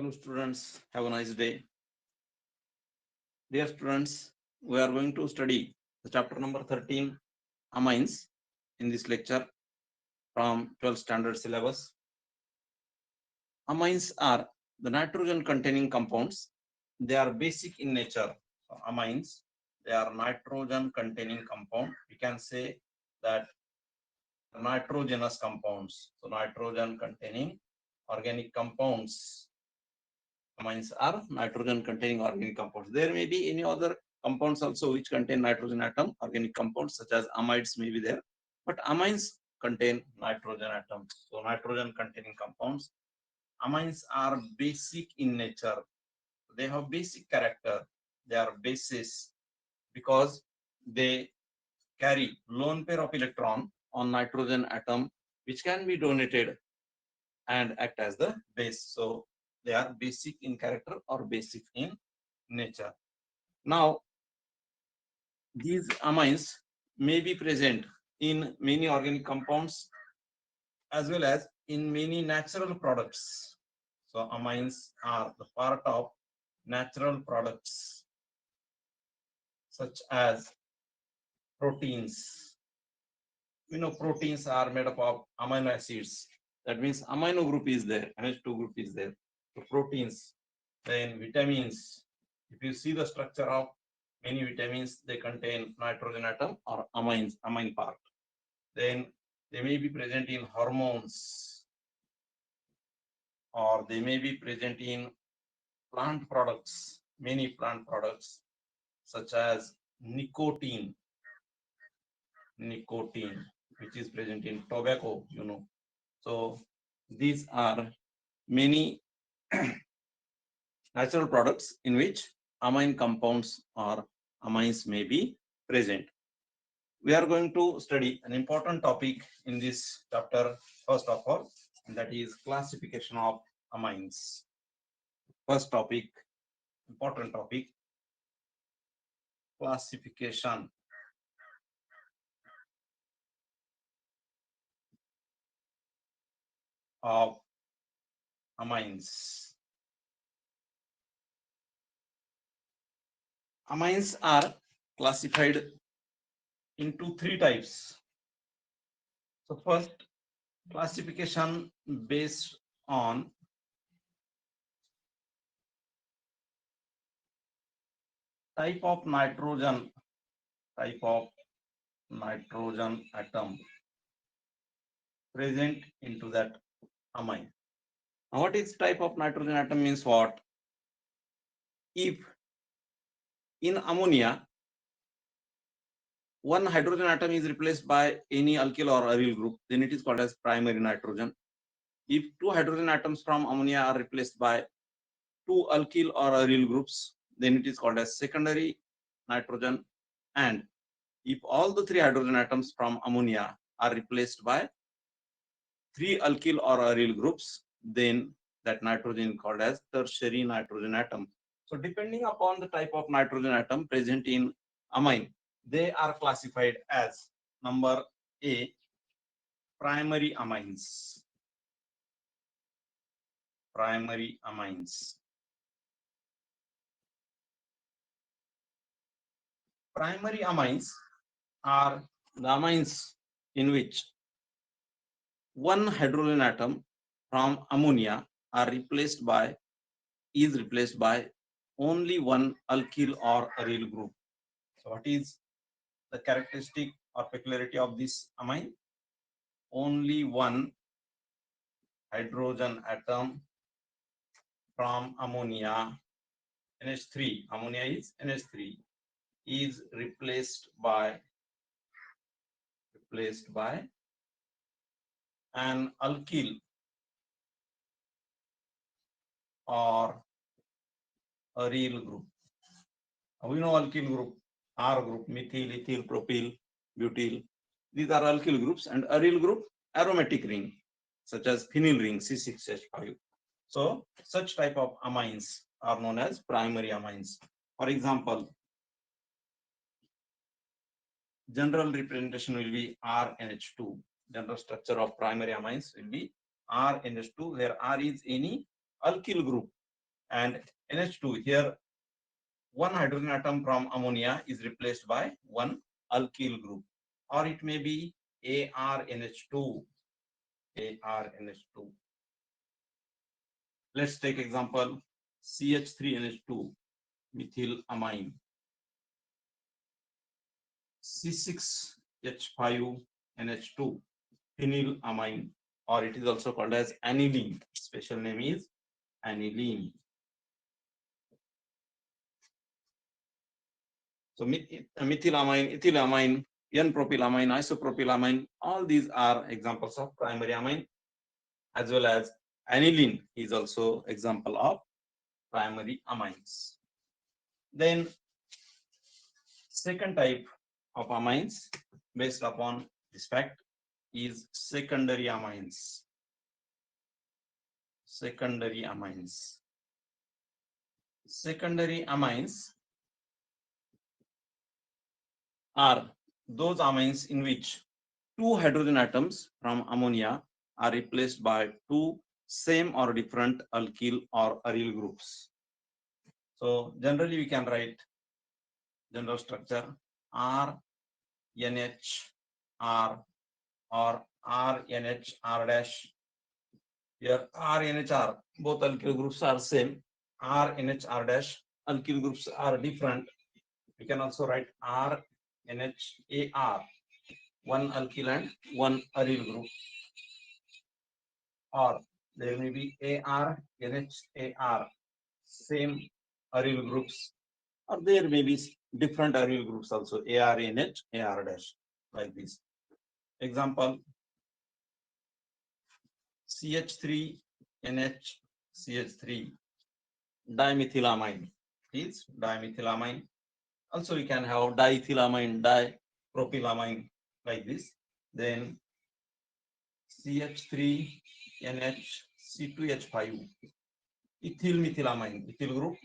Hello students, have a nice day. Dear students, we are going to study the chapter number 13, amines, in this lecture from 12th standard syllabus. Amines are the nitrogen containing compounds. They are basic in nature. So amines, they are nitrogen containing compound. We can say that nitrogenous compounds. So nitrogen containing organic compounds. Amines are nitrogen containing organic compounds. There may be any other compounds also which contain nitrogen atom, organic compounds such as amides may be there, but amines contain nitrogen atoms. So nitrogen containing compounds. Amines are basic in nature. They have basic character. They are bases because they carry lone pair of electron on nitrogen atom which can be donated and act as the base. So they are basic in character or basic in nature. Now, these amines may be present in many organic compounds as well as in many natural products. So amines are the part of natural products such as proteins. We know proteins are made up of amino acids. That means amino group is there, NH2 group is there. So proteins, then vitamins. If you see the structure of many vitamins, they contain nitrogen atom or amine part. Then they may be present in hormones or they may be present in plant products, many plant products such as nicotine, which is present in tobacco, So these are many natural products in which amine compounds or amines may be present. We are going to study an important topic in this chapter, first of all, and that is classification of amines. First topic, important topic, classification of amines. Amines are classified into three types. So first, classification based on type of nitrogen atom present into that amine. Now, what is type of nitrogen atom means what? If in ammonia one hydrogen atom is replaced by any alkyl or aryl group, then it is called as primary nitrogen. If two hydrogen atoms from ammonia are replaced by two alkyl or aryl groups, then it is called as secondary nitrogen. And if all the three hydrogen atoms from ammonia are replaced by three alkyl or aryl groups, then that nitrogen is called as tertiary nitrogen atom. So depending upon the type of nitrogen atom present in amine, they are classified as number A, primary amines. Primary amines. Primary amines are the amines in which one hydrogen atom from ammonia is replaced by only one alkyl or aryl group. So what is the characteristic or peculiarity of this amine? Only one hydrogen atom from ammonia, NH3, ammonia is NH3, is replaced by an alkyl or aryl group. We know alkyl group, R group, methyl, ethyl, propyl, butyl. These are alkyl groups, and aryl group, aromatic ring, such as phenyl ring, C6H5. So such type of amines are known as primary amines. For example, general representation will be RNH2. General structure of primary amines will be RNH2, where R is any alkyl group And NH2 here, one hydrogen atom from ammonia is replaced by one alkyl group, or it may be ARNH2. ARNH2. Let's take example CH3NH2 methylamine, C6H5NH2 phenylamine, or it is also called as aniline. Special name is aniline. So methylamine, ethylamine, N-propylamine, isopropylamine, all these are examples of primary amine, as well as aniline is also example of primary amines. Then second type of amines based upon this fact is secondary amines. Secondary amines. Secondary amines are those amines in which two hydrogen atoms from ammonia are replaced by two same or different alkyl or aryl groups. So generally we can write general structure RNHR or RNHR dash. Here RNHR, both alkyl groups are same. RNHR dash, alkyl groups are different. We can also write RNHAR, one alkyl and one aryl group. Or there may be ARNHAR, same aryl groups, or there may be different aryl groups also, ARNH, AR dash, like this. Example, CH3NH, CH3, dimethylamine is dimethylamine. Also we can have diethylamine, dipropylamine, like this. Then CH3NH, C2H5, ethyl methylamine, ethyl group,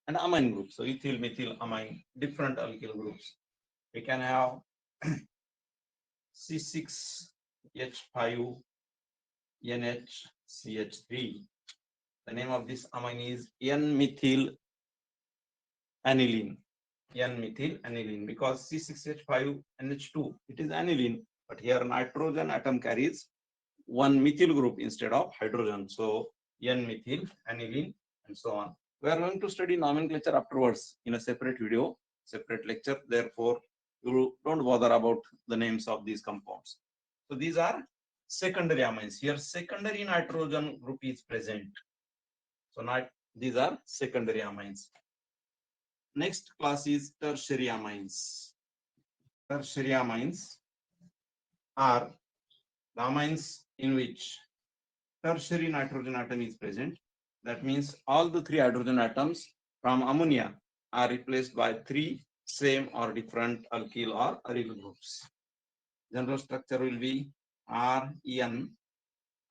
and amine group. So ethyl, methyl, amine, different alkyl groups. We can have C6H5 NHCH3. The name of this amine is N-methyl aniline. N-methyl aniline, because C6H5 NH2, it is aniline, but here nitrogen atom carries one methyl group instead of hydrogen. So N-methyl aniline, and so on. We are going to study nomenclature afterwards in a separate video, separate lecture. Therefore, you don't bother about the names of these compounds. So these are secondary amines. Here secondary nitrogen group is present. So these are secondary amines. Next class is tertiary amines. Tertiary amines are the amines in which tertiary nitrogen atom is present. That means all the three hydrogen atoms from ammonia are replaced by three same or different alkyl or aryl groups. General structure will be RN,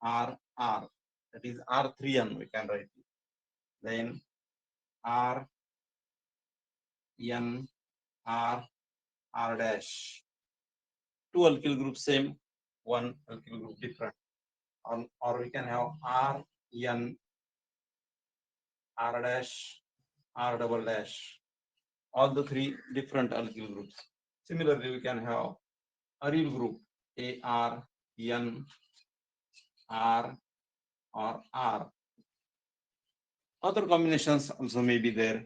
RR. That is R3N, we can write it. Then R, N, R, R dash. Two alkyl groups same, one alkyl group different. Or we can have R, N, R dash, R double dash. All the three different alkyl groups. Similarly, we can have aryl group AR, N, R, or R. Other combinations also may be there.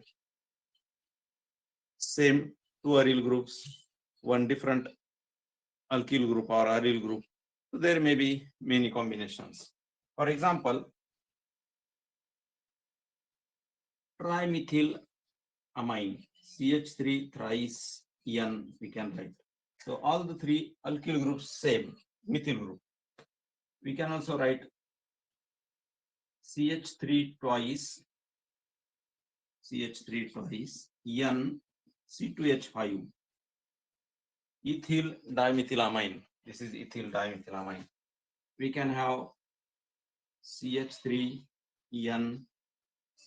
Same two aryl groups, one different alkyl group or aryl group. So there may be many combinations. For example, trimethyl amine, CH3 thrice N, we can write. So all the three alkyl groups same, methyl group. We can also write CH3 twice, N, C2H5, ethyl dimethylamine. This is ethyl dimethylamine. We can have CH3, N,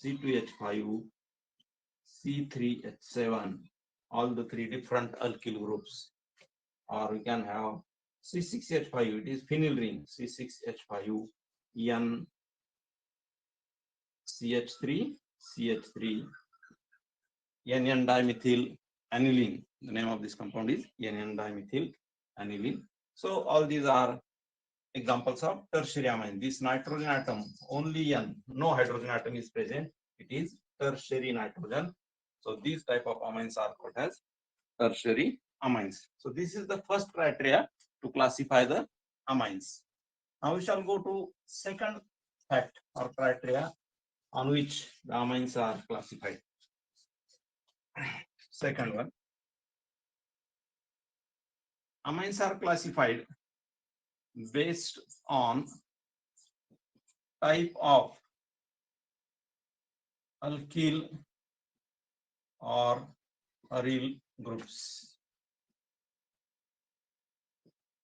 C2H5, C3H7, all the three different alkyl groups. Or we can have C6H5, it is phenyl ring, C6H5, N, CH3, CH3, NN dimethyl aniline. The name of this compound is NN dimethyl aniline. So all these are examples of tertiary amine. This nitrogen atom, only N, no hydrogen atom is present. It is tertiary nitrogen. So these type of amines are called as tertiary amines. So this is the first criteria to classify the amines. Now we shall go to second fact or criteria on which the amines are classified. Second one, amines are classified based on type of alkyl or aryl groups.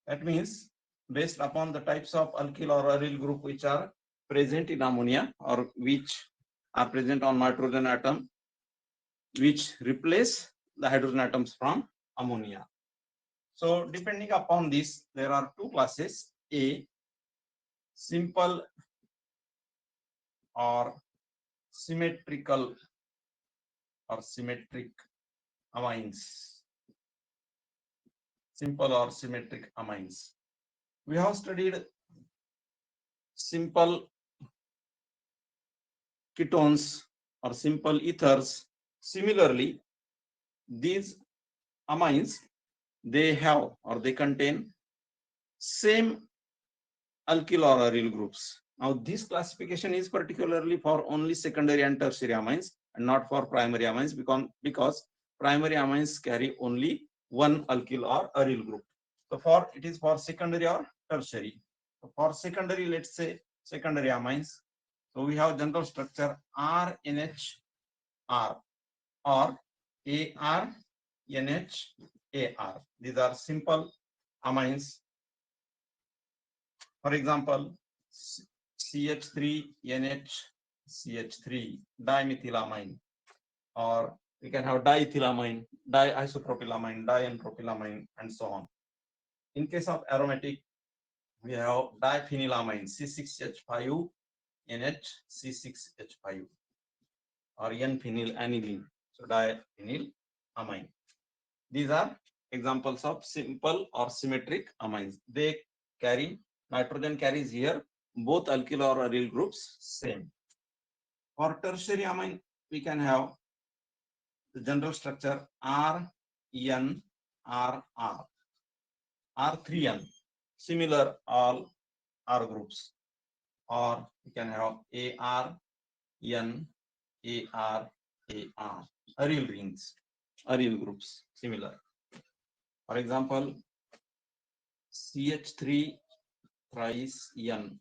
That means based upon the types of alkyl or aryl group which are present in ammonia or which are present on nitrogen atom, which replace the hydrogen atoms from ammonia. So depending upon this, there are two classes: A, simple or symmetrical or symmetric amines. Simple or symmetric amines. We have studied simple ketones or simple ethers. Similarly, these amines, they have or they contain same alkyl or aryl groups. Now this classification is particularly for only secondary and tertiary amines and not for primary amines, because primary amines carry only one alkyl or aryl group. So it is for secondary or tertiary. So for secondary, let's say secondary amines. So we have general structure RNHR or ARNHAR. These are simple amines. For example, CH3NH dimethylamine, or we can have diethylamine, diisopropylamine, dienopropylamine, and so on. In case of aromatic, we have diphenylamine, C6H5NH, C6H5, or N-phenylanilene, so diphenylamine. These are examples of simple or symmetric amines. They carry, nitrogen carries here both alkyl or aryl groups same. For tertiary amine, we can have the general structure RN, RR, R3N, similar all R groups, or we can have ARN, AR, aryl rings, aryl groups, similar. For example, CH3 thrice N,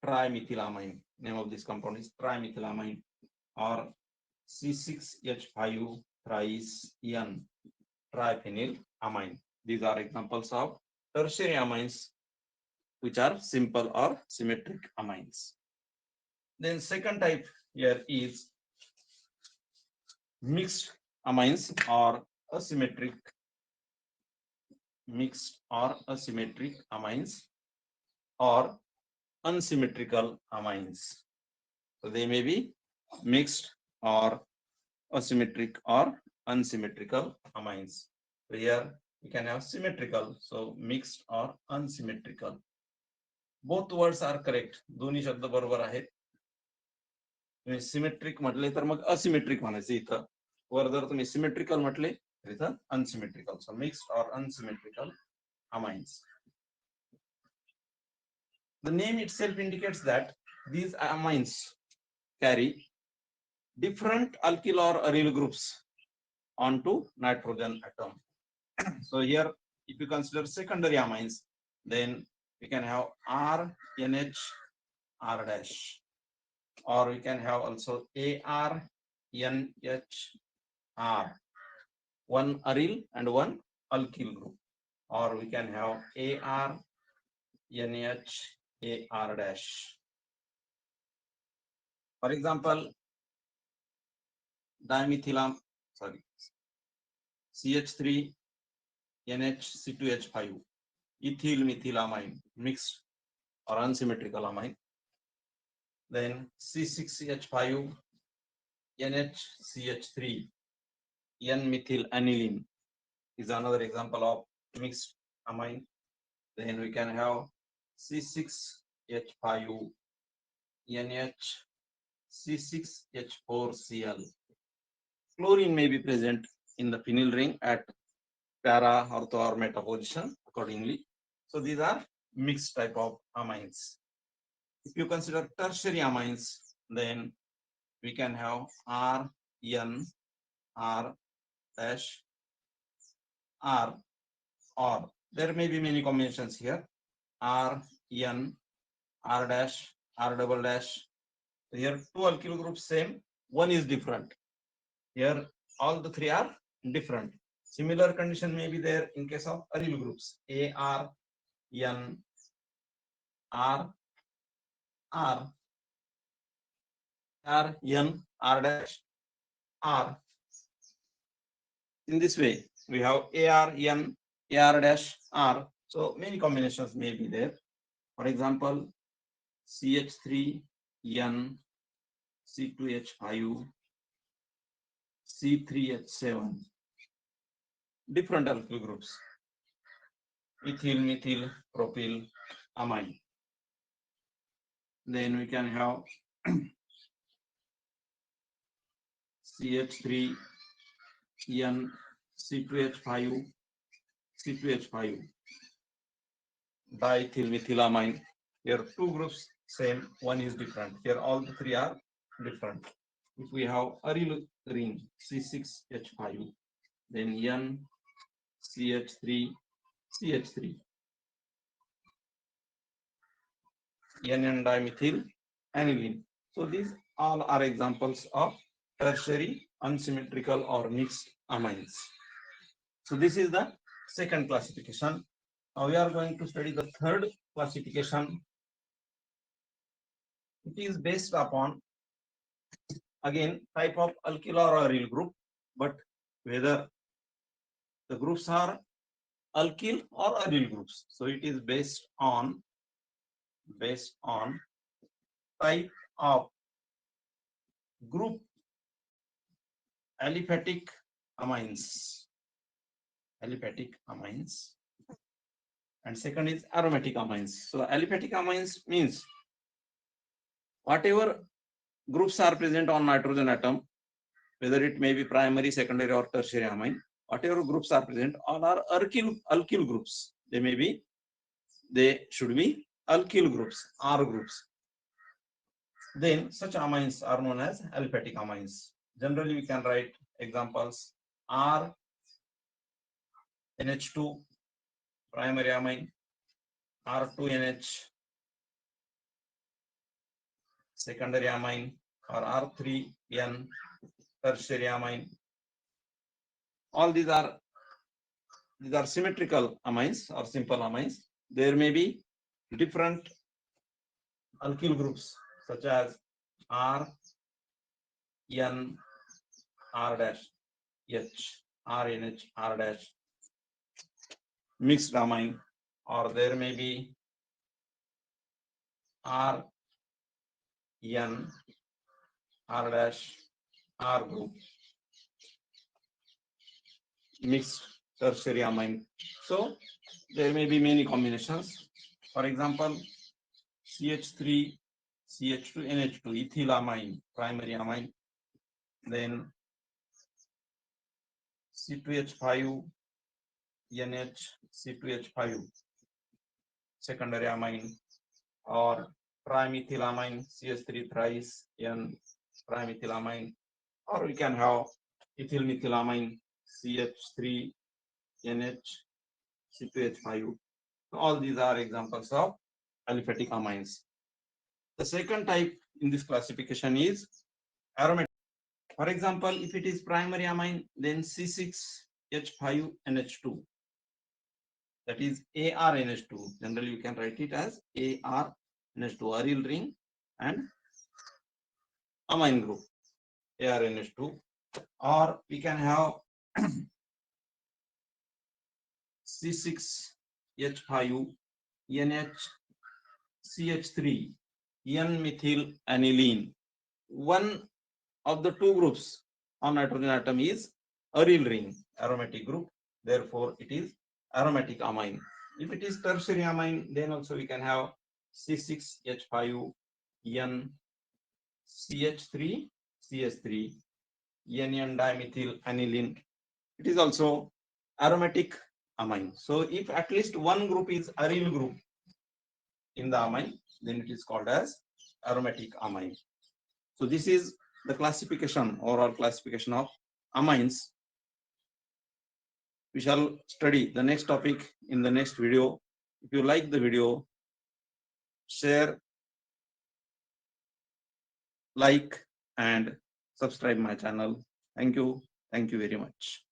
trimethylamine. Name of this compound is trimethylamine, or C6H5 thrice N, triphenylamine. These are examples of tertiary amines which are simple or symmetric amines. Then second type here is mixed amines or asymmetric, mixed or asymmetric amines, or unsymmetrical amines. So they may be mixed or asymmetric or unsymmetrical amines. So here we can have symmetrical, so mixed or unsymmetrical. Both words are correct. दोन्ही शब्द बरोबर आहेत. तुम्ही symmetric म्हटले तर मग asymmetric म्हणायचं इथं. वर जर तुम्ही सिमेट्रिकल म्हटले तर इथं unsymmetrical. So mixed or unsymmetrical amines. The name itself indicates that these amines carry different alkyl or aryl groups onto nitrogen atom. So here, if you consider secondary amines, then we can have RNH R dash, or we can have also ARNH R, one aryl and one alkyl group, or we can have ARNH AR dash. For example, CH3 NHC2H5, ethyl methylamine, mixed or unsymmetrical amine. Then C6H5, NHCH3, N-methyl aniline is another example of mixed amine. Then we can have C6H5, NH, C6H4Cl. Chlorine may be present in the phenyl ring at para, ortho, or meta position accordingly. So these are mixed type of amines. If you consider tertiary amines, then we can have R, N, R dash, R, or there may be many combinations here. R, N, R dash, R double dash. Here two alkyl groups same, one is different. Here all the three are different. Similar condition may be there in case of aryl groups. A, R, N, R, R, R, N, R dash, R. In this way, we have AR, N, AR dash, R. So many combinations may be there. For example, CH3, N, C2H5, C3H7. Different alkyl groups. Ethyl, methyl, propyl, amine. Then we can have CH3, N, C2H5, C2H5, diethyl methylamine. Here two groups same, one is different. Here all the three are different. If we have aryl ring C6H5, then N, CH3, CH3, N-dimethyl aniline. So these all are examples of tertiary, unsymmetrical, or mixed amines. So this is the second classification. Now we are going to study the third classification. It is based upon again type of alkyl or aryl group, but whether the groups are alkyl or aryl groups. So it is based on type of group aliphatic amines. And second is aromatic amines. So aliphatic amines means whatever groups are present on nitrogen atom, whether it may be primary, secondary, or tertiary amine, whatever groups are present, all are alkyl groups. They should be alkyl groups, R groups. Then such amines are known as aliphatic amines. Generally, we can write examples: R, NH2, primary amine; R2NH, secondary amine; or R3N, tertiary amine. All these are symmetrical amines or simple amines. There may be different alkyl groups such as R, N, R dash, H, RNH, R dash, mixed amine, or there may be R, N, R dash, R group, mixed tertiary amine. So there may be many combinations. For example, CH3, CH2, NH2, ethylamine, primary amine. Then C2H5, NH, C2H5, secondary amine, or trimethylamine, CH3 thrice, N, trimethylamine, or we can have ethyl methylamine, CH3, NH, C2H5. All these are examples of aliphatic amines. The second type in this classification is aromatic. For example, if it is primary amine, then C6H5NH2, that is ARNH2. Generally, you can write it as ARNH2, aryl ring and amine group, ARNH2. Or we can have C6H5NH CH3, N-methyl aniline. One of the two groups on nitrogen atom is aryl ring, aromatic group. Therefore, it is aromatic amine. If it is tertiary amine, then also we can have C6H5 N CH3 CH3 NN dimethyl aniline. It is also aromatic amine. So if at least one group is aryl group in the amine, then it is called as aromatic amine. So this is the classification, overall classification of amines. We shall study the next topic in the next video. If you like the video, share, like, and subscribe my channel. Thank you. Thank you very much.